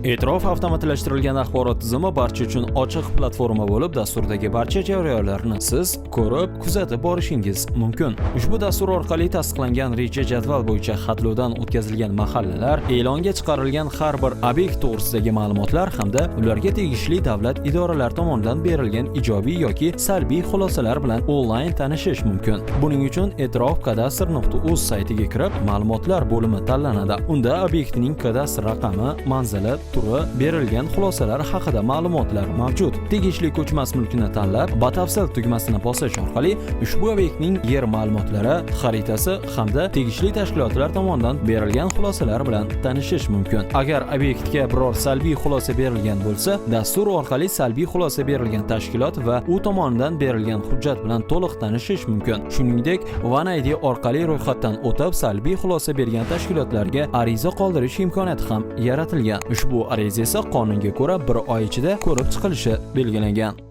E'tirof avtomatlashtirilgan axborot tizimi barcha uchun ochiq platforma bo'lib, dasturdagi barcha jarayonlarni siz ko'rib, kuzatib borishingiz mumkin. Ushbu dastur orqali tasdiqlangan reja jadval bo'yicha xatlovdan o'tkazilgan mahallalar, e'longa chiqarilgan har bir obyekt to'g'risidagi ma'lumotlar hamda ularga tegishli davlat idoralari tomonidan berilgan ijobiy yoki salbiy xulosalar bilan onlayn tanishish mumkin. Buning uchun e'tirofkadastr.uz saytiga kirib, ma'lumotlar bo'limi tanlanadi. Unda obyektning kadastr raqami, manzili, turi, berilgan xulosalar haqida ma'lumotlar mavjud. Tegishli ko'chmas mulkni tanlab, batafsil tugmasini bosish orqali ushbu obyektning yer ma'lumotlari, xaritasi hamda tegishli tashkilotlar tomonidan berilgan xulosalar bilan tanishish mumkin. Agar obyektga biror salbiy xulosa berilgan bo'lsa, dastur orqali salbiy xulosa berilgan tashkilot va u tomonidan berilgan hujjat bilan to'liq tanishish mumkin. Shuningdek, OneID orqali ro'yxatdan o'tib, salbiy xulosa bergan tashkilotlarga ariza qoldirish imkoniyati ham yaratilgan. Ushbu ariza esa qonunga ko'ra 1 oy ichida ko'rib chiqilishi belgilangan.